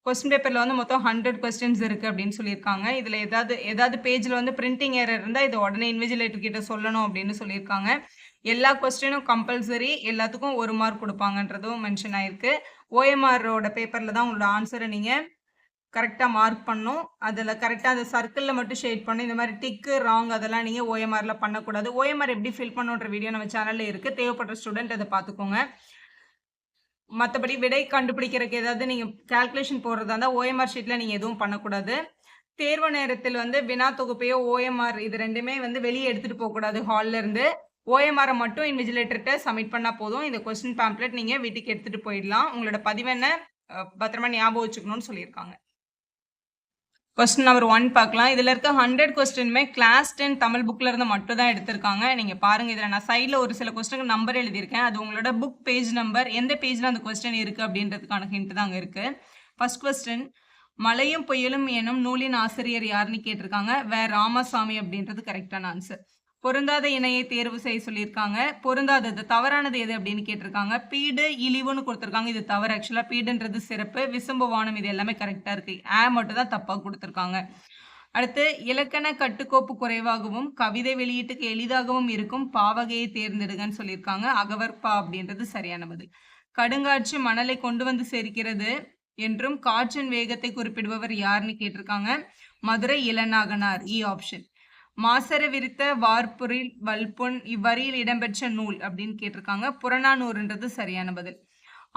Question பேப்பர்ல வந்து மொத்தம் 100 கொஸ்டின்ஸ் இருக்கு அப்படின்னு சொல்லியிருக்காங்க. இதுல ஏதாவது பேஜ்ல வந்து பிரிண்டிங் எரர் இருந்தா இதை உடனே இன்விஜிலேட்டர் கிட்ட சொல்லணும் அப்படின்னு சொல்லியிருக்காங்க. எல்லா கொஸ்டினும் கம்பல்சரி, எல்லாத்துக்கும் 1 மார்க் கொடுப்பாங்கன்றதும் மென்ஷன் ஆயிருக்கு. ஓஎம்ஆரோட பேப்பர்ல தான் உங்களோட ஆன்சரை நீங்க கரெக்டா மார்க் பண்ணும். அதுல கரெக்டா அந்த சர்க்கிள்ல மட்டும் ஷேட் பண்ணணும். இந்த மாதிரி டிக்கு ராங் அதெல்லாம் நீங்க ஓஎம்ஆர்ல பண்ணக்கூடாது. ஓஎம்ஆர் எப்படி ஃபில் பண்ணுன்ற வீடியோ நம்ம சேனல்ல இருக்கு. தேவைப்படுற ஸ்டூடெண்ட் அதை பார்த்துக்கோங்க. மற்றபடி விடை கண்டுபிடிக்கிறதுக்கு ஏதாவது நீங்க கால்குலேஷன் போடுறதா இருந்தால் ஓஎம்ஆர் ஷீட்ல நீங்க எதுவும் பண்ணக்கூடாது. தேர்வு நேரத்தில் வந்து வினா தொகுப்பையோ ஓஎம்ஆர் இது ரெண்டுமே வந்து வெளியே எடுத்துட்டு போகக்கூடாது ஹால்ல இருந்து. ஓஎம்ஆரை மட்டும் இன்விஜிலேட்டர்கிட்ட சப்மிட் பண்ணா போதும். இந்த கொஸ்டின் பேம்ப்ளெட் நீங்க வீட்டுக்கு எடுத்துட்டு போயிடலாம். உங்களோட பதிவெண்ணை பத்திரமா ஞாபகம் வச்சுக்கணும்னு சொல்லியிருக்காங்க. கொஸ்டின் நம்பர் 1 பார்க்கலாம். இதுல இருக்க 100 கொஸ்டினுமே கிளாஸ் 10 தமிழ் புக்ல இருந்து மட்டும் தான் எடுத்திருக்காங்க. நீங்க பாருங்க, இதுல நான் சைட்ல ஒரு சில கொஸ்டினுக்கு நம்பர் எழுதியிருக்கேன். அது உங்களோட புக் பேஜ் நம்பர், எந்த பேஜ்ல அந்த கொஸ்டின் இருக்கு அப்படின்றதுக்கான ஹிண்ட் தான் அங்க இருக்கு. ஃபர்ஸ்ட் கொஸ்டின், மலையும் புயலும் எனும் நூலின் ஆசிரியர் யாருன்னு கேட்டிருக்காங்க. வே ராமசாமி அப்படின்றது கரெக்டான ஆன்சர். பொருந்தாத இணையை தேர்வு செய்ய சொல்லியிருக்காங்க. பொருந்தாதது தவறானது எது அப்படின்னு கேட்டிருக்காங்க. பீடு இழிவுன்னு கொடுத்துருக்காங்க. இது தவறு. ஆக்சுவலா பீடுன்றது சிறப்பு, விசும்பு வானம் இது எல்லாமே கரெக்டா இருக்கு. மட்டும் தான் தப்பா கொடுத்துருக்காங்க. அடுத்து, இலக்கண கட்டுக்கோப்பு குறைவாகவும் கவிதை வெளியீட்டுக்கு எளிதாகவும் இருக்கும் பாவகையை தேர்ந்தெடுங்கன்னு சொல்லியிருக்காங்க. அகவற்பா அப்படின்றது சரியான பதில். கடுங்காற்று மணலை கொண்டு வந்து சேர்க்கிறது என்றும் காற்றின் வேகத்தை குறிப்பிடுபவர் யாருன்னு கேட்டிருக்காங்க. மதுரை இளநாகனார். இ ஆப்ஷன். மாசர விரித்த வார்புரில் வல்பொன் இவ்வரியில் இடம்பெற்ற நூல் அப்படின்னு கேட்டிருக்காங்க. புறநானூறுன்றது சரியான பதில்.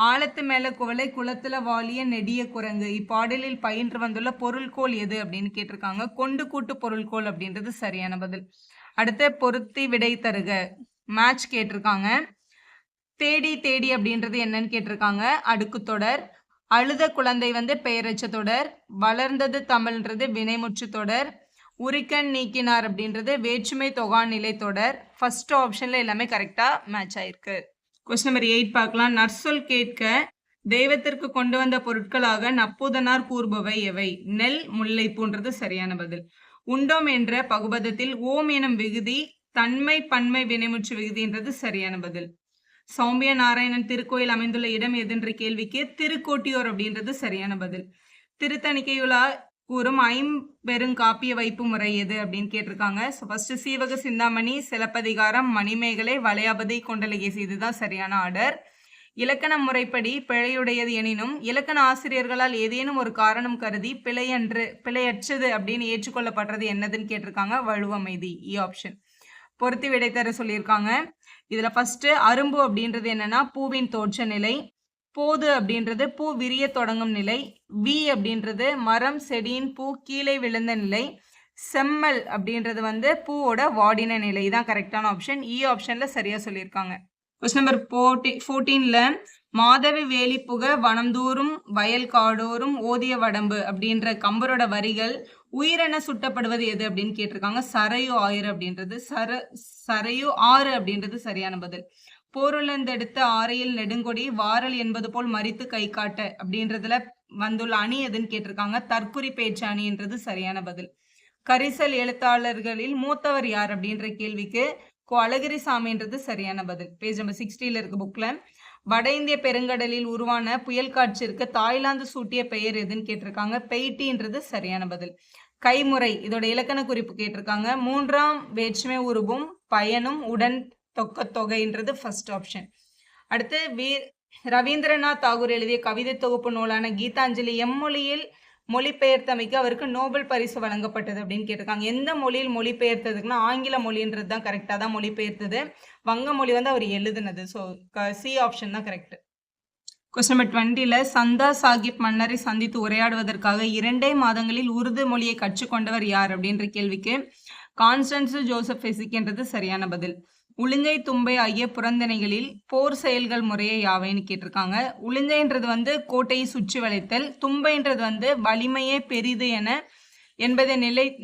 ஆழத்து மேல குவளை குளத்துல வாலிய நெடிய குரங்கு இப்பாடலில் பயின்று வந்துள்ள பொருள்கோள் எது அப்படின்னு கேட்டிருக்காங்க. கொண்டு கூட்டு பொருள்கோள் அப்படின்றது சரியான பதில். அடுத்து, பொருத்தி விடை தருக. மேட்ச் கேட்டிருக்காங்க. தேடி தேடி அப்படின்றது என்னன்னு கேட்டிருக்காங்க. அடுக்கு தொடர். அழுத குழந்தை வந்து பெயரச்ச தொடர். வளர்ந்தது தமிழ்ன்றது வினைமுற்று தொடர். உரிக்கன் நீக்கினார் அப்படின்றது வேற்றுமை தொகா நிலை தொடர். ஃபர்ஸ்ட் ஆப்ஷன்ல எல்லாமே கரெக்டா மேட்ச் ஆயிருக்கு. கொஸ்டின் நம்பர் 8 பார்க்கலாம். நற்சொல் கேட்க தெய்வத்திற்கு கொண்டு வந்த பொருட்களாக நப்பூதனார் கூறுபவை எவை? நெல், முல்லை போன்றது சரியான பதில். உண்டோம் என்ற பகுபதத்தில் ஓம் எனும் விகுதி தன்மை பன்மை வினைமுற்று விகுதின்றது சரியான பதில். சௌமிய நாராயணன் திருக்கோயில் அமைந்துள்ள இடம் எதுன்ற கேள்விக்கு திருக்கோட்டியூர் அப்படின்றது சரியான பதில். திருத்தணிக்கையுலா கூறும் ஐம்பெருங்காப்பிய வைப்பு முறை எது அப்படின்னு கேட்டிருக்காங்க. ஃபர்ஸ்ட் சீவக சிந்தாமணி, சிலப்பதிகாரம், மணிமேகலை, வளையாபதி, கொண்டலகேசி இதுதான் சரியான ஆர்டர். இலக்கண முறைப்படி பிழையுடையது எனினும் இலக்கண ஆசிரியர்களால் ஏதேனும் ஒரு காரணம் கருதி பிழையற்றது அப்படின்னு ஏற்றுக்கொள்ளப்படுறது என்னதுன்னு கேட்டிருக்காங்க. வலுவமைதி. இ ஆப்ஷன். பொருத்தி விடை தர சொல்லியிருக்காங்க. இதுல ஃபர்ஸ்ட் அரும்பு அப்படின்றது என்னன்னா பூவின் தோற்ற நிலை. போது அப்படின்றது பூ விரிய தொடங்கும் நிலை. வி அப்படின்றது மரம் செடியின் பூ கீழே விழுந்த நிலை. செம்மல் அப்படின்றது வந்து பூவோட வாடின நிலை. இதான் கரெக்டான ஆப்ஷன். இ ஆப்ஷன்ல சரியா சொல்லியிருக்காங்க. கொஸ்டின் நம்பர் 14ல மாதவி வேலி புக வனம்தூரும் வயல் காடோறும் ஓதிய வடம்பு அப்படின்ற கம்பரோட வரிகள் உயிரென சுட்டப்படுவது எது அப்படின்னு கேட்டிருக்காங்க. சரையு ஆயிரு அப்படின்றது சரையு ஆறு அப்படின்றது சரியான பதில். போருளந்தெடுத்த ஆரையில் நெடுங்கொடி வாரல் என்பது போல் மறித்து கை காட்ட அப்படின்றதுல வந்துள்ள அணி எதுன்னு கேட்டிருக்காங்க. தற்குறி பேச்சு அணின்றது சரியான பதில். கரிசல் எழுத்தாளர்களில் மூத்தவர் யார் அப்படின்ற கேள்விக்கு அழகிரி சாமின்றது சரியான பதில். பேஜ் நம்பர் 60ல இருக்கு புக்ல. வட இந்திய பெருங்கடலில் உருவான புயல் காற்றிற்கு தாய்லாந்து சூட்டிய பெயர் எதுன்னு கேட்டிருக்காங்க. பெய்டின்றது சரியான பதில். கைமுறை இதோட இலக்கண குறிப்பு கேட்டிருக்காங்க. 3ஆம் வேற்றுமை உருவும் பயனும் உடன் தொகைன்றது ஃபர்ஸ்ட் ஆப்ஷன். அடுத்து, ரவீந்திரநாத் தாகூர் எழுதிய கவிதை தொகுப்பு நூலான கீதாஞ்சலி எம்மொழியில் மொழிபெயர்த்தமைக்கு அவருக்கு நோபல் பரிசு வழங்கப்பட்டது அப்படின்னு கேட்டிருக்காங்க. எந்த மொழியில் மொழிபெயர்த்ததுக்குன்னா ஆங்கில மொழின்றது தான் கரெக்டாக தான் மொழிபெயர்த்தது. வங்க மொழி வந்து அவர் எழுதுனது. ஸோ சி ஆப்ஷன் தான் கரெக்ட். கொஸ்டின் நம்பர் 20ல சந்தா சாஹிப் மன்னரை சந்தித்து உரையாடுவதற்காக 2 மாதங்களில் உருது மொழியை கற்றுக்கொண்டவர் யார் அப்படின்ற கேள்விக்கு கான்ஸ்டன்ஸ் ஜோசப் ஃபெசிக்ன்றது சரியான பதில். உளிஞ்சை தும்பை ஆகிய புறந்தனைகளில் போர் செயல்கள் முறையை யாவைன்னு கேட்டிருக்காங்க. உளிஞ்சைன்றது வந்து கோட்டையை சுற்றி வளைத்தல். தும்பைன்றது வந்து வலிமையே பெரிது என்பதை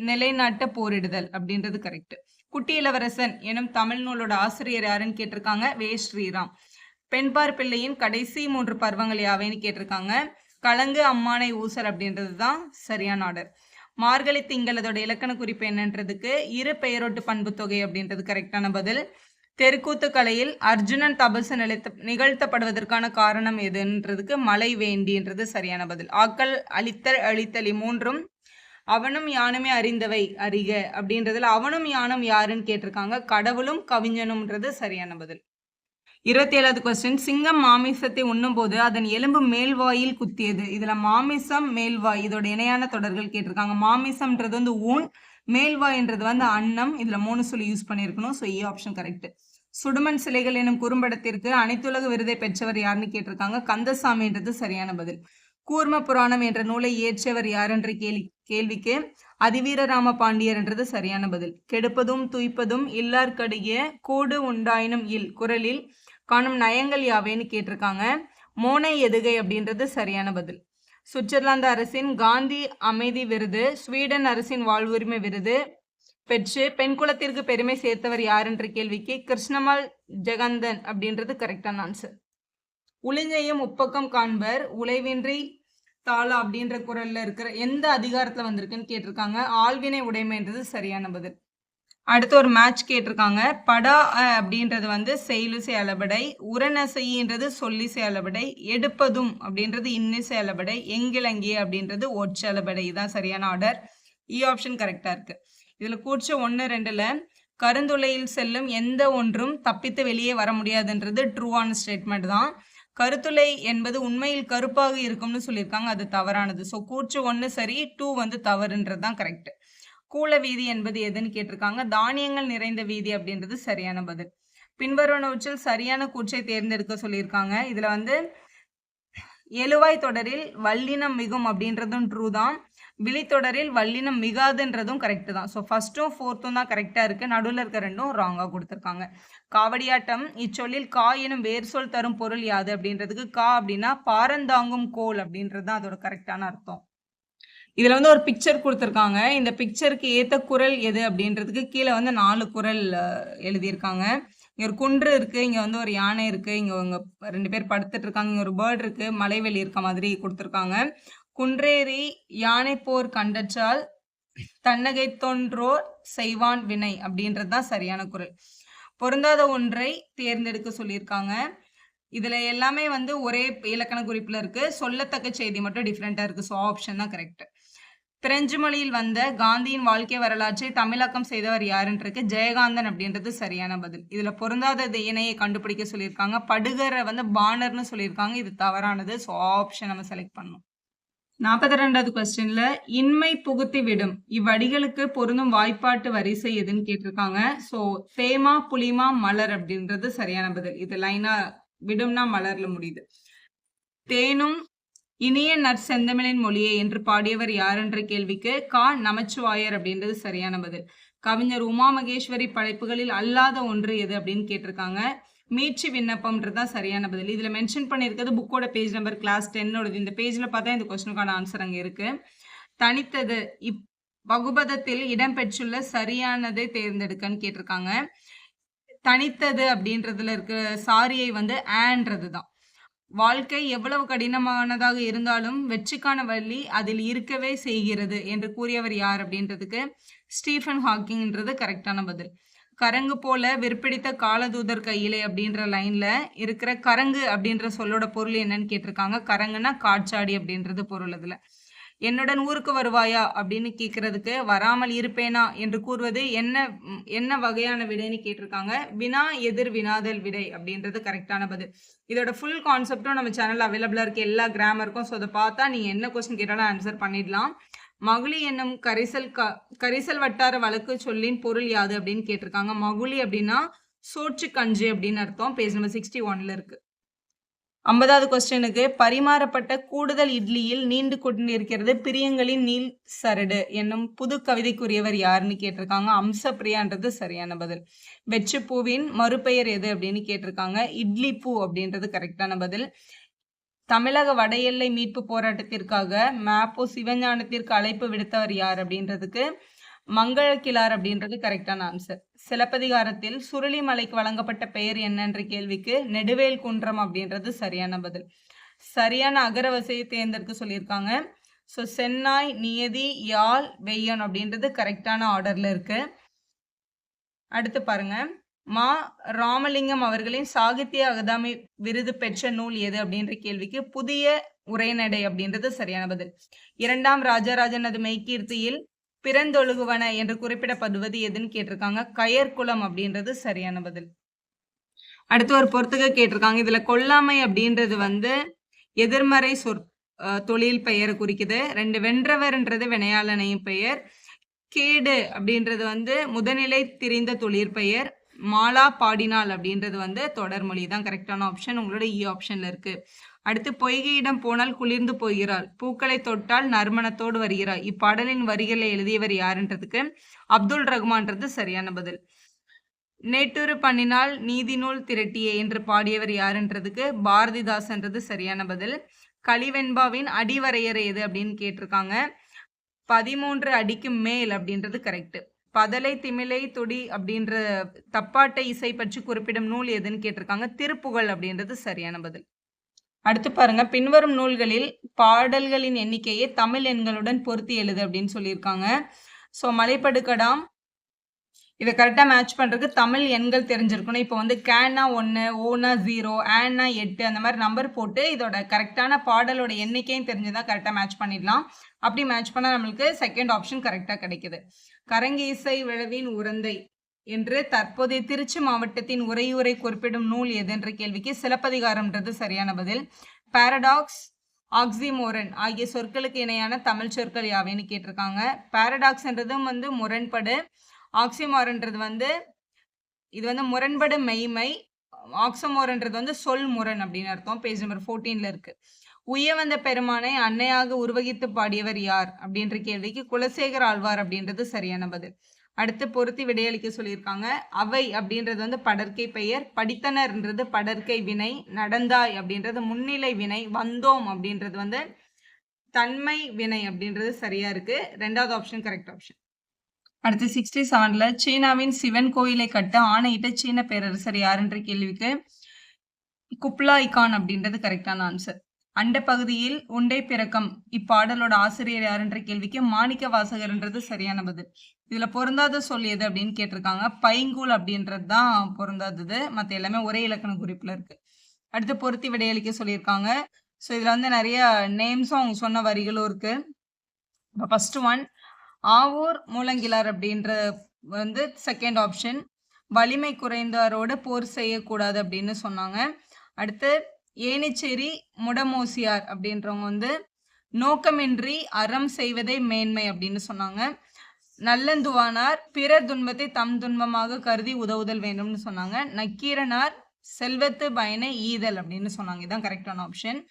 நிலைநாட்ட போரிடுதல் அப்படின்றது கரெக்ட். குட்டி இளவரசன் எனும் தமிழ் நூலோட ஆசிரியர் யாருன்னு கேட்டிருக்காங்க. வே ஸ்ரீராம். பெண்பார் பிள்ளையின் கடைசி 3 பருவங்கள் யாவைன்னு கேட்டிருக்காங்க. கலங்கு, அம்மானை, ஊசல் அப்படின்றது தான் சரியான ஆர்டர். மார்கழி திங்கள் அதோட இலக்கண குறிப்பு என்னன்றதுக்கு இரு பெயரொட்டு பண்பு தொகை அப்படின்றது கரெக்டான பதில். தெருக்கூத்து கலையில் அர்ஜுனன் தபசு நிகழ்த்தப்படுவதற்கான காரணம் எதுன்றதுக்கு மலை வேண்டின்றது சரியான பதில். ஆக்கல், அழித்தல், அழித்தல் மூன்றும் அவனும் யானுமே அறிந்தவை அறிக அப்படின்றதுல அவனும் யானும் யாருன்னு கேட்டிருக்காங்க. கடவுளும் கவிஞனும்ன்றது சரியான பதில். 27வது கொஸ்டின், சிங்கம் மாமிசத்தை உண்ணும் போது அதன் எலும்பு மேல்வாயில் குத்தியது. இதுல மாமிசம் மேல்வாய் இதோட இணையான தொடர்கள் கேட்டிருக்காங்க. மாமிசம்ன்றது வந்து ஊன், மேல்வாய்ன்றது வந்து அன்னம். இதுல 3 சொல்லி யூஸ் பண்ணியிருக்கணும். So A option correct. சுடுமண் சிலைகள் எனும் குறும்படத்திற்கு அனைத்துலக விருதை பெற்றவர் யாருன்னு கேட்டிருக்காங்க. கந்தசாமின்றது சரியான பதில். கூர்ம புராணம் என்ற நூலை இயற்றியவர் யார் என்ற கேள்விக்கு அதிவீரராம பாண்டியர் என்றது சரியான பதில். கெடுப்பதும் துய்ப்பதும் இல்லார்க்கடிய கூடு உண்டாயினும் இல் குரலில் காணும் நயங்கள் யாவேன்னு கேட்டிருக்காங்க. மோனை எதுகை அப்படின்றது சரியான பதில். சுவிட்சர்லாந்து அரசின் காந்தி அமைதி விருது, ஸ்வீடன் அரசின் வாழ்வுரிமை விருது பெற்று பெண் குலத்திற்கு பெருமை சேர்த்தவர் யார் என்ற கேள்விக்கு கிருஷ்ணமால் ஜெகந்தன் அப்படின்றது கரெக்டான ஆன்சர். உளிஞ்சையும் உப்பக்கம் காண்பர் உழைவின்றி தாளா அப்படின்ற குரல்ல இருக்கிற எந்த அதிகாரத்துல வந்திருக்குன்னு கேட்டிருக்காங்க. ஆள்வினை உடைமைன்றது சரியான பதில். அடுத்து ஒரு மேட்ச் கேட்டிருக்காங்க. படா அப்படின்றது வந்து செயலிசை அளபடை, உரநசைன்றது சொல்லிசை அளபடை, எடுப்பதும் அப்படின்றது இன்னிசை அளபடை, எங்கிலங்கிய அப்படின்றது ஒற்றளபடை. இதுதான் சரியான ஆர்டர். இ ஆப்ஷன் கரெக்டா இருக்கு. இதுல கூற்று 1, 2ல கருந்துளையில் செல்லும் எந்த ஒன்றும் தப்பித்து வெளியே வர முடியாதுன்றது ட்ரூவான ஸ்டேட்மெண்ட் தான். கருத்துளை என்பது உண்மையில் கருப்பாக இருக்கும்னு சொல்லியிருக்காங்க. அது தவறானது. ஸோ கூற்று 1 சரி, 2 வந்து தவறுன்றது தான் கரெக்ட். கூல வீதி என்பது எதுன்னு கேட்டிருக்காங்க. தானியங்கள் நிறைந்த வீதி அப்படின்றது சரியான பதில். பின்வருவனவற்றில் சரியான கூற்றை தேர்ந்தெடுக்க சொல்லியிருக்காங்க. இதுல வந்து எழுவாய் தொடரில் வல்லினம் மிகும் அப்படின்றதும் ட்ரூ தான். விழித்தொடரில் வல்லினம் மிகாதுன்றதும் கரெக்ட் தான். ஸோ ஃபர்ஸ்ட்டும் 4த்தும் தான் கரெக்டா இருக்கு. நடுவில் இருக்க 2ம் ராங்கா கொடுத்துருக்காங்க. காவடியாட்டம் இச்சொல்லில் கா எனும் வேர் சொல் தரும் பொருள் யாது அப்படின்றதுக்கு கா அப்படின்னா பாரந்தாங்கும் கோல் அப்படின்றது தான் அதோட கரெக்டான அர்த்தம். இதுல வந்து ஒரு பிக்சர் கொடுத்துருக்காங்க. இந்த பிக்சருக்கு ஏத்த குரல் எது அப்படின்றதுக்கு கீழே வந்து 4 குரல் எழுதியிருக்காங்க. இங்க ஒரு குன்று இருக்கு, இங்க வந்து ஒரு யானை இருக்கு, இங்க 2 பேர் படுத்துட்டு இருக்காங்க, இங்க ஒரு பேர்டு இருக்கு, மலைவெளி இருக்க மாதிரி கொடுத்துருக்காங்க. குன்றேறி யானை போர் கண்டற்றால் தன்னகை தோன்றோர் செய்வான் வினை அப்படின்றது தான் சரியான குரல். பொருந்தாத ஒன்றை தேர்ந்தெடுக்க சொல்லியிருக்காங்க. இதுல எல்லாமே வந்து ஒரே இலக்கண குறிப்புல இருக்கு. சொல்லத்தக்க செய்தி மட்டும் டிஃப்ரெண்டா இருக்கு. ஸோ ஆப்ஷன் தான் கரெக்ட். பிரெஞ்சு மொழியில் வந்த காந்தியின் வாழ்க்கை வரலாற்றை தமிழாக்கம் செய்தவர் யாருன்றிருக்கு ஜெயகாந்தன் அப்படின்றது சரியான பதில். இதுல பொருந்தாத இணையை கண்டுபிடிக்க சொல்லியிருக்காங்க. படுகரை வந்து பானர்னு சொல்லியிருக்காங்க. இது தவறானது. ஸோ ஆப்ஷன் நம்ம செலக்ட் பண்ணணும். 42வது கொஸ்டின்ல இன்மை புகுத்தி விடும் இவ்வடிகளுக்கு பொருந்தும் வாய்ப்பாட்டு வரிசை எதுன்னு கேட்டிருக்காங்க. ஸோ தேமா புலிமா மலர் அப்படின்றது சரியான பதில். இது லைனா விடும்னா மலர்ல முடியுது. தேனும் இனிய நற்செந்தமிழின் மொழியே என்று பாடியவர் யார் என்ற கேள்விக்கு கா நமச்சிவாயர் அப்படின்றது சரியான பதில். கவிஞர் உமா மகேஸ்வரி படைப்புகளில் அல்லாத ஒன்று எது அப்படின்னு கேட்டிருக்காங்க. மீட்சி விண்ணப்பம்ன்றதுதான் சரியான பதில். இதுல மென்ஷன் பண்ணியிருக்கிறது புக்கோட பேஜ் நம்பர் கிளாஸ் 10 இந்த பேஜ்ல பார்த்தா இந்த கொஸ்டினுக்கான ஆன்சர் அங்க இருக்கு. தனித்தது வகுபதத்தில் இடம்பெற்றுள்ள சரியானதை தேர்ந்தெடுக்கன்னு கேட்டிருக்காங்க. தனித்தது அப்படின்றதுல இருக்க சாரியை வந்து ஆன்றது தான். வாழ்க்கை எவ்வளவு கடினமானதாக இருந்தாலும் வெற்றிக்கான வழி அதில் இருக்கவே செய்கிறது என்று கூறியவர் யார் அப்படின்றதுக்கு ஸ்டீஃபன் ஹாக்கிங்ன்றது கரெக்டான பதில். கரங்கு போல விற்பிடித்த காலதூதர் கையிலே அப்படின்ற லைன்ல இருக்கிற கரங்கு அப்படின்ற சொல்லோட பொருள் என்னன்னு கேட்டிருக்காங்க. கரங்குன்னா காட்சாடி அப்படின்றது பொருள். அதுல என்னுடன் ஊருக்கு வருவாயா அப்படின்னு கேட்கறதுக்கு வராமல் இருப்பேனா என்று கூறுவது என்ன வகையான விடைன்னு கேட்டிருக்காங்க. வினா எதிர் வினாதல் விடை அப்படின்றது கரெக்டான பதில். இதோட ஃபுல் கான்செப்டும் நம்ம சேனல் அவைலபிளா இருக்கு, எல்லா கிராமருக்கும். ஸோ அதை பார்த்தா நீங்க என்ன கொஸ்டின் கேட்டாலும் ஆன்சர் பண்ணிடலாம். மகுளி என்னும் கரிசல் வட்டார வழக்கு சொல்லின் பொருள் யாது அப்படின்னு கேட்டிருக்காங்க. மகுளி அப்படின்னா சோற்று கஞ்சி அப்படின்னு அர்த்தம். பேஜ் நம்பர் 61ல இருக்கு. 50வது கொஸ்டினுக்கு பரிமாறப்பட்ட கூடுதல் இட்லியில் நீண்டு கொண்டிருக்கிறது பிரியங்களின் நீல் சரடு என்னும் புது கவிதைக்குரியவர் யாருன்னு கேட்டிருக்காங்க. அம்சப்பிரியான்றது சரியான பதில். வெற்றி பூவின் மறுபெயர் எது அப்படின்னு கேட்டிருக்காங்க. இட்லி பூ அப்படின்றது கரெக்டான பதில். தமிழக வட எல்லை மீட்பு போராட்டத்திற்காக மேப்போ சிவஞானத்திற்கு அழைப்பு விடுத்தவர் யார் அப்படின்றதுக்கு மங்களக்கிழார் அப்படின்றது கரெக்டான ஆன்சர். சிலப்பதிகாரத்தில் சுருளிமலைக்கு வழங்கப்பட்ட பெயர் என்னன்ற கேள்விக்கு நெடுவேல் குன்றம் அப்படின்றது சரியான பதில். சரியான அகரவரிசையை தேர்ந்தெடுக்க சொல்லியிருக்காங்க. ஸோ சென்னாய், நியதி, யாழ், வெய்யன் அப்படின்றது கரெக்டான ஆர்டர்ல இருக்கு. அடுத்து பாருங்க, மா. ராமலிங்கம் அவர்களின் சாகித்ய அகாதமி விருது பெற்ற நூல் எது அப்படின்ற கேள்விக்கு புதிய உரைநடை அப்படின்றது சரியான பதில். 2ஆம் ராஜராஜனது மெய்கீர்த்தியில் பிறந்தொழுகுவன என்று குறிப்பிடப்படுவது எதுன்னு கேட்டிருக்காங்க. கயற்குளம் அப்படின்றது சரியான பதில். அடுத்து ஒரு பொறுத்துக கேட்டிருக்காங்க. இதுல கொல்லாமை அப்படின்றது வந்து எதிர்மறை தொழில் பெயரை குறிக்குது. 2 வென்றவர்ன்றது வினையாளனையும் பெயர். கேடு அப்படின்றது வந்து முதநிலை திரிந்த தொழிற்பெயர். மாலா பாடினாள் அப்படின்றது வந்து தொடர்மொழி தான் கரெக்டான ஆப்ஷன். உங்களோட இ ஆப்ஷன்ல இருக்கு. அடுத்து பொய்கையிடம் போனால் குளிர்ந்து போகிறாள், பூக்களை தொட்டால் நறுமணத்தோடு வருகிறாள். இப்பாடலின் வரிகளை எழுதியவர் யாருன்றதுக்கு அப்துல் ரஹ்மான்றது சரியான பதில். நேட்டுரு பண்ணினால் நீதி நூல் திரட்டியே என்று பாடியவர் யாருன்றதுக்கு பாரதிதாசன்றது சரியான பதில். கலிவெண்பாவின் அடிவரையறை எது அப்படின்னு கேட்டிருக்காங்க. 13 அடிக்கு மேல் அப்படின்றது கரெக்ட். பதலை திமிலை தொடி அப்படின்ற தப்பாட்டை இசை பற்றி குறிப்பிடும் நூல் எதுன்னு கேட்டிருக்காங்க. திருப்புகழ் அப்படின்றது சரியான பதில். அடுத்து பாருங்க, பின்வரும் நூல்களில் பாடல்களின் எண்ணிக்கையை தமிழ் எண்களுடன் பொருத்தி எழுது அப்படின்னு சொல்லியிருக்காங்க. ஸோ மலைப்படுகடாம் இதை கரெக்டாக மேட்ச் பண்ணுறதுக்கு தமிழ் எண்கள் தெரிஞ்சிருக்கணும். இப்போ வந்து கேனா 1, ஓனா 0, ஆனா 8 அந்த மாதிரி நம்பர் போட்டு இதோட கரெக்டான பாடலோட எண்ணிக்கையும் தெரிஞ்சுதான் கரெக்டாக மேட்ச் பண்ணிடலாம். அப்படி மேட்ச் பண்ணால் நம்மளுக்கு செகண்ட் ஆப்ஷன் கரெக்டாக கிடைக்குது. கரங்கீசை விழவின் உரந்தை என்று தற்போதைய திருச்சி மாவட்டத்தின் உரையுரை குறிப்பிடும் நூல் எது என்ற கேள்விக்கு சிலப்பதிகாரம்ன்றது சரியான பதில். பாரடாக்ஸ், ஆக்சிமோரன் ஆகிய சொற்களுக்கு இணையான தமிழ் சொற்கள் யாவைன்னு கேட்டிருக்காங்க. பாரடாக்ஸ்ன்றதும் வந்து முரண்படு, ஆக்சிமோரன்றது வந்து இது வந்து முரண்படு மெய்மை, ஆக்சிமோரன்றது வந்து சொல் முரண் அப்படின்னு அர்த்தம். பேஜ் நம்பர் 14ல இருக்கு. உய்யவந்த பெருமானை அன்னையாக உருவகித்து பாடியவர் யார் அப்படின்ற கேள்விக்கு குலசேகர ஆழ்வார் அப்படின்றது சரியான பதில். அடுத்து பொருத்தி விடையளிக்க சொல்லியிருக்காங்க. அவை அப்படின்றது வந்து படற்கை பெயர், படித்தனர்ன்றது படற்கை வினை, நடந்தாய் அப்படின்றது முன்னிலை வினை, வந்தோம் அப்படின்றது வந்து தன்மை வினை அப்படின்றது சரியா இருக்கு. 2வது ஆப்ஷன் கரெக்ட் ஆப்ஷன். அடுத்து 67ல சீனாவின் சிவன் கோயிலை கட்ட ஆணையிட்ட சீன பேரரசர் யாருன்ற கேள்விக்கு குப்லாய் கான் அப்படின்றது கரெக்டான ஆன்சர். அண்ட பகுதியில் உண்டை பிறக்கம் இப்பாடலோட ஆசிரியர் யாருன்ற கேள்விக்கு மாணிக்க வாசகர்ன்றது சரியான பதில். இதுல பொருந்தாத சொல் எது அப்படின்னு கேட்டிருக்காங்க. பைங்கூல் அப்படின்றது தான் பொருந்தாதது, மற்ற எல்லாமே ஒரே இலக்கண குறிப்புல இருக்கு. அடுத்து பொருத்தி விடையளிக்க சொல்லியிருக்காங்க. ஸோ இதுல வந்து நிறைய நேம்ஸும் அவங்க சொன்ன வரிகளும் இருக்கு. இப்போ ஃபர்ஸ்ட் ஒன் ஆவூர் மூலங்கிலார் அப்படின்ற வந்து செகண்ட் ஆப்ஷன். வலிமை குறைந்தாரோடு போர் செய்யக்கூடாது அப்படின்னு சொன்னாங்க. அடுத்து ஏனிச்சேரி முடமோசியார் அப்படின்றவங்க வந்து நோக்கமின்றி அறம் செய்வதே மேன்மை அப்படின்னு சொன்னாங்க. நல்லந்துவானார் பிறர் துன்பத்தை தம் துன்பமாக கருதி உதவுதல் வேண்டும்னு சொன்னாங்க. நக்கீரனார் செல்வத்து பயனை ஈதல் அப்படின்னு சொன்னாங்க. இதுதான் கரெக்டான ஆப்ஷன்.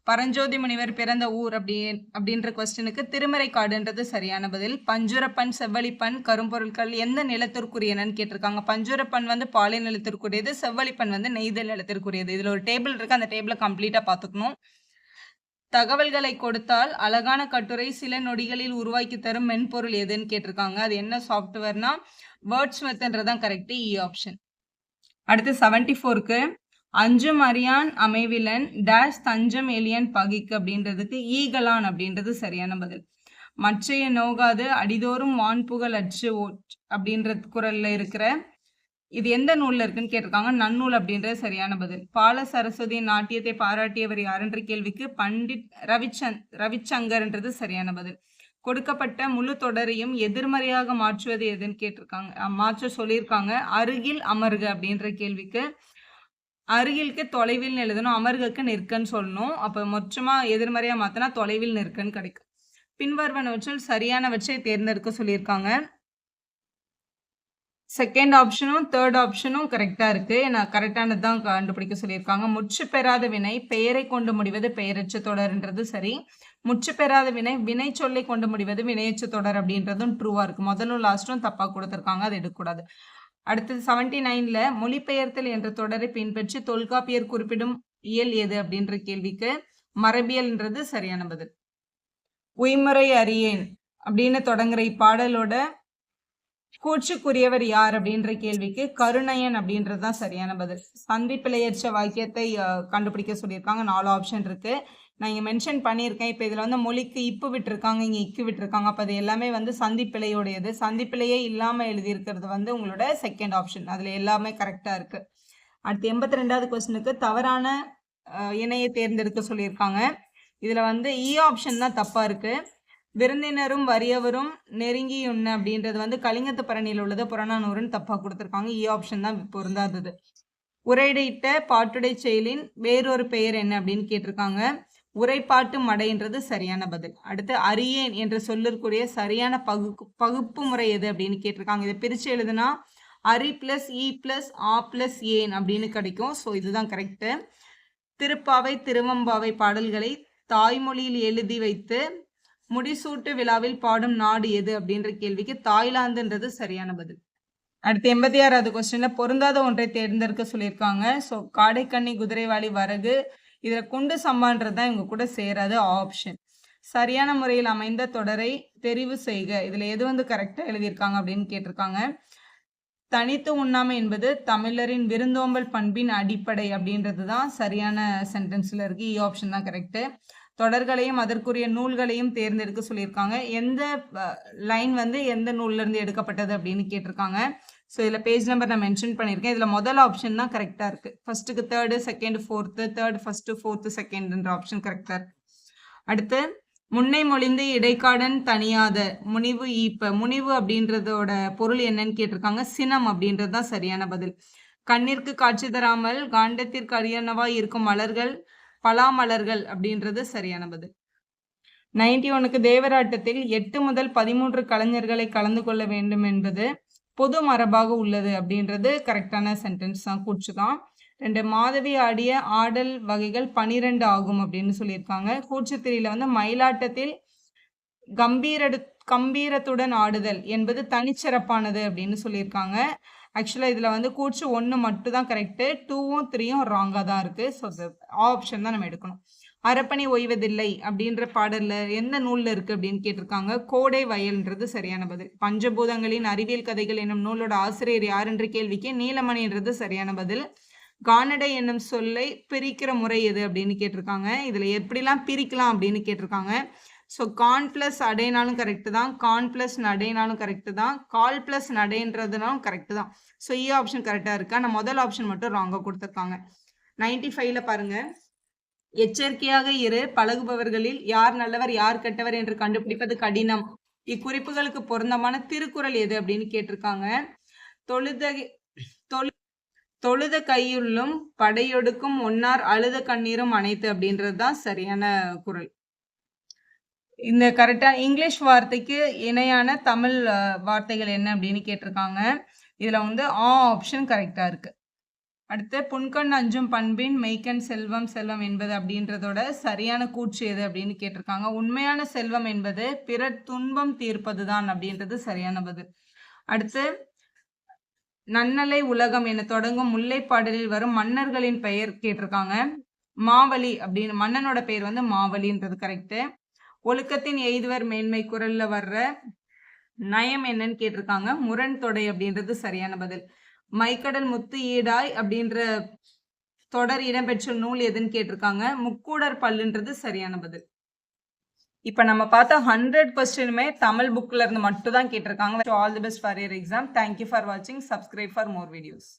பரஞ்சோதி முனிவர் பிறந்த ஊர் அப்படின்ற கொஸ்டினுக்கு திருமறைக்காடுன்றது சரியான பதில். பஞ்சுரப்பன், செவ்வழிப்பன் கரும்பொருட்கள் எந்த நிலத்திற்குரியனன்னு கேட்டிருக்காங்க. பஞ்சுரப்பன் வந்து பாலை நிலத்திற்குரியது, செவ்வழிப்பன் வந்து நெய்தல் நிலத்திற்குரியது. இதுல ஒரு டேபிள் இருக்கு, அந்த டேபிளை கம்ப்ளீட்டா பார்த்துக்கணும். தகவல்களை கொடுத்தால் அழகான கட்டுரை சில நொடிகளில் உருவாக்கி தரும் மென்பொருள் எதுன்னு கேட்டிருக்காங்க. அது என்ன சாஃப்ட்வேர்னா வேர்ட்ஸ்மித்ன்றதான் கரெக்ட், இ ஆப்ஷன். அடுத்து 74க்கு அஞ்சும் அறியான் அமைவிலன் டேஷ் தஞ்சம் எலியன் பகிக்கு அப்படின்றதுக்கு ஈகலான் அப்படின்றது சரியான பதில். மற்றைய நோகாது அடிதோறும் வான்புகழ் அச்சு அப்படின்ற குரல்ல இருக்கிற இது எந்த நூல்ல இருக்குன்னு கேட்டிருக்காங்க. நன்னூல் அப்படின்றது சரியான பதில். பால சரஸ்வதியின் நாட்டியத்தை பாராட்டியவர் யாருன்ற கேள்விக்கு பண்டிட் ரவிச்சங்கர்ன்றது சரியான பதில். கொடுக்கப்பட்ட முழு தொடரையும் எதிர்மறையாக மாற்றுவது எதுன்னு கேட்டிருக்காங்க, மாற்ற சொல்லியிருக்காங்க. அருகில் அமர்க அப்படின்ற கேள்விக்கு அருகிலுக்கு தொலைவில் எழுதணும், அமர்கக்கு நிற்கன்னு சொல்லணும். அப்போ மொத்தமா எதிர்மறையா மாத்தினா தொலைவில் நிற்கன்னு கிடைக்கும். பின்வருவனவற்றில் சரியானவற்றை தேர்ந்தெடுக்க சொல்லியிருக்காங்க. செகண்ட் ஆப்ஷனும் தேர்ட் ஆப்ஷனும் கரெக்டா இருக்கு. நான் கரெக்டானது தான் கண்டுபிடிக்க சொல்லியிருக்காங்க. முற்று பெறாத வினை பெயரை கொண்டு முடிவது பெயரச்ச தொடர்ன்றது சரி. முற்று பெறாத வினை வினை சொல்லை கொண்டு முடிவது வினையச்ச தொடர் அப்படின்றதும் ட்ரூவா இருக்கு. முதலும் லாஸ்டும் தப்பா கொடுத்திருக்காங்க, அது எடுக்கக்கூடாது. அடுத்தது 79ல மொழிபெயர்த்தல் என்ற தொடரை பின்பற்றி தொல்காப்பியர் குறிப்பிடும் இயல் எது அப்படின்ற கேள்விக்கு மரபியல்ன்றது சரியான பதில். உய்முறை அறியேன் அப்படின்னு தொடங்குற இப்பாடலோட கூற்றுக்குரியவர் யார் அப்படின்ற கேள்விக்கு கருணையன் அப்படின்றதுதான் சரியான பதில். சந்தி பிழையற்ற வாக்கியத்தை கண்டுபிடிக்க சொல்லியிருக்காங்க. 4 ஆப்ஷன் இருக்கு. நான் இங்கே மென்ஷன் பண்ணியிருக்கேன். இப்போ இதில் வந்து மொழிக்கு இப்பு விட்டுருக்காங்க, இங்கே இக்கு விட்டுருக்காங்க. அப்போ அது எல்லாமே வந்து சந்திப்பிழையோடையது. சந்திப்பிழையே இல்லாமல் எழுதியிருக்கிறது வந்து உங்களோட செகண்ட் ஆப்ஷன். அதில் எல்லாமே கரெக்டாக இருக்குது. அடுத்து 82வது கொஸ்டினுக்கு தவறான இணையை தேர்ந்தெடுக்க சொல்லியிருக்காங்க. இதில் வந்து இ ஆப்ஷன் தான் தப்பாக இருக்குது. விருந்தினரும் வறியவரும் நெருங்கியுண்ண அப்படின்றது வந்து கலிங்கத்து பரணியில் உள்ளது, புறநானூறுன்னு தப்பாக கொடுத்துருக்காங்க. இ ஆப்ஷன் தான் பொருந்தாதது. உரையிட்ட பாட்டுடை செயலின் வேறொரு பெயர் என்ன அப்படின்னு கேட்டிருக்காங்க. உரைப்பாட்டு மடைன்றது சரியான பதில். அடுத்து அரியேன் என்று சொல்லிருக்கூடிய சரியான பகுப்பு முறை எது அப்படின்னு கேட்டிருக்காங்க. இதை பிரித்து எழுதுனா அரி பிளஸ் இ பிளஸ் ஆ பிளஸ் ஏன் அப்படின்னு கிடைக்கும். ஸோ இதுதான் கரெக்டு. திருப்பாவை திருவம்பாவை பாடல்களை தாய்மொழியில் எழுதி வைத்து முடிசூட்டு விழாவில் பாடும் நாடு எது அப்படின்ற கேள்விக்கு தாய்லாந்துன்றது சரியான பதில். அடுத்து 86வது கொஸ்டின்ல பொருந்தாத ஒன்றை தேர்ந்தெடுக்க சொல்லியிருக்காங்க. ஸோ காடைக்கண்ணி குதிரைவாலி வரகு இதில் குண்டு சம்பான்றது தான் இவங்க கூட சேராது ஆப்ஷன். சரியான முறையில் அமைந்த தொடரை தெரிவு செய்க. இதில் எது வந்து கரெக்டாக எழுதியிருக்காங்க அப்படின்னு கேட்டிருக்காங்க. தனித்து உண்ணாமை என்பது தமிழரின் விருந்தோம்பல் பண்பின் அடிப்படை அப்படின்றது தான் சரியான சென்டென்ஸில் இருக்கு. இ ஆப்ஷன் தான் கரெக்டு. தொடர்களையும் அதற்குரிய நூல்களையும் தேர்ந்தெடுக்க சொல்லியிருக்காங்க. எந்த லைன் வந்து எந்த நூல்லேருந்து எடுக்கப்பட்டது அப்படின்னு கேட்டிருக்காங்க. ஸோ இதில் பேஜ் நம்பர் நான் மென்ஷன் பண்ணியிருக்கேன். இதில் முதல் ஆப்ஷன் தான் கரெக்டாக இருக்குது. ஃபர்ஸ்ட்டுக்கு third, second fourth, third first, fourth செகண்ட்ன்ற ஆப்ஷன் கரெக்டாக இருக்குது. அடுத்து முன்னை மொழிந்து இடைக்காடன் தனியாத முனிவு ஈப்ப. முனிவு அப்படின்றதோட பொருள் என்னன்னு கேட்டிருக்காங்க. சினம் அப்படின்றது தான் சரியான பதில். கண்ணிற்கு காட்சி தராமல் காண்டத்திற்கு அரியனவா இருக்கும் மலர்கள் பலாமலர்கள் அப்படின்றது சரியான பதில். 91க்கு தேவராட்டத்தில் 8 முதல் 13 கலைஞர்களை கலந்து கொள்ள வேண்டும் என்பது பொது மரபாக உள்ளது அப்படின்றது கரெக்டான சென்டென்ஸ் தான், கூச்சுதான். 2 மாதவி ஆடிய ஆடல் வகைகள் 12 ஆகும் அப்படின்னு சொல்லியிருக்காங்க. கூச்சுத்திரியில வந்து மயிலாட்டத்தில் கம்பீரத்துடன் ஆடுதல் என்பது தனிச்சிறப்பானது அப்படின்னு சொல்லியிருக்காங்க. ஆக்சுவலாக இதில் வந்து கூச்சு 1 மட்டும் தான் கரெக்டு, 2ம் 3ம் ராங்காக தான் இருக்குது. ஸோ ஆப்ஷன் தான் நம்ம எடுக்கணும். அரப்பணி ஓய்வதில்லை அப்படின்ற பாடலில் எந்த நூலில் இருக்குது அப்படின்னு கேட்டிருக்காங்க. கோடை வயல்ன்றது சரியான பதில். பஞ்சபூதங்களின் அறிவியல் கதைகள் என்னும் நூலோட ஆசிரியர் யார் என்ற கேள்விக்கு நீலமணின்றது சரியான பதில். கானடை என்னும் சொல்லை பிரிக்கிற முறை எது அப்படின்னு கேட்டிருக்காங்க. இதில் எப்படிலாம் பிரிக்கலாம் அப்படின்னு கேட்டிருக்காங்க. ஸோ கான் ப்ளஸ் அடைனாலும் கரெக்டு தான், கான் ப்ளஸ் நடைனாலும் கரெக்டு தான், கால் ப்ளஸ் நடைன்றதுனாலும் கரெக்டு தான். ஸோ இ ஆப்ஷன் கரெக்டாக இருக்கா. நான் முதல் ஆப்ஷன் மட்டும் ராங்காக கொடுத்துருக்காங்க. 95ல் பாருங்கள். எச்சரிக்கையாக இரு, பழகுபவர்களில் யார் நல்லவர் யார் கெட்டவர் என்று கண்டுபிடிப்பது கடினம். இக்குறிப்புகளுக்கு பொருந்தமான திருக்குறள் எது அப்படின்னு கேட்டிருக்காங்க. தொழுத கையுள்ளும் படையொடுக்கும் ஒன்னார் அழுத கண்ணீரும் அனைத்து அப்படின்றது தான் சரியான குறள். இந்த கரெக்டாக இங்கிலீஷ் வார்த்தைக்கு இணையான தமிழ் வார்த்தைகள் என்ன அப்படின்னு கேட்டிருக்காங்க. இதில் வந்து ஆப்ஷன் கரெக்டாக இருக்குது. அடுத்து புன்கண் அஞ்சும் பண்பின் மெய்க்கண் செல்வம் செல்வம் என்பது அப்படின்றதோட சரியான கூற்று எது அப்படின்னு கேட்டிருக்காங்க. உண்மையான செல்வம் என்பது பிறர் துன்பம் தீர்ப்பது தான் அப்படின்றது சரியான பதில். அடுத்து நன்னலை உலகம் என தொடங்கும் முல்லைப்பாடலில் வரும் மன்னர்களின் பெயர் கேட்டிருக்காங்க. மாவலி அப்படின்னு மன்னனோட பெயர் வந்து மாவலின்றது கரெக்டு. ஒழுக்கத்தின் எய்துவர் மேன்மை குரல்ல வர்ற நயம் என்னன்னு கேட்டிருக்காங்க. முரண் தொடை அப்படின்றது சரியான பதில். மைக்கடல் முத்து ஈடாய் அப்படின்ற தொடர் இடம்பெற்ற நூல் எதுன்னு கேட்டிருக்காங்க. முக்கூடர் பல்லுன்றது சரியான பதில். இப்போ நம்ம பார்த்த 100 கொஸ்டினுமே தமிழ் புக்ல இருந்து மட்டும் தான் கேட்டிருக்காங்க. All the best for your exam. Thank you for வாட்சிங். Subscribe for more videos.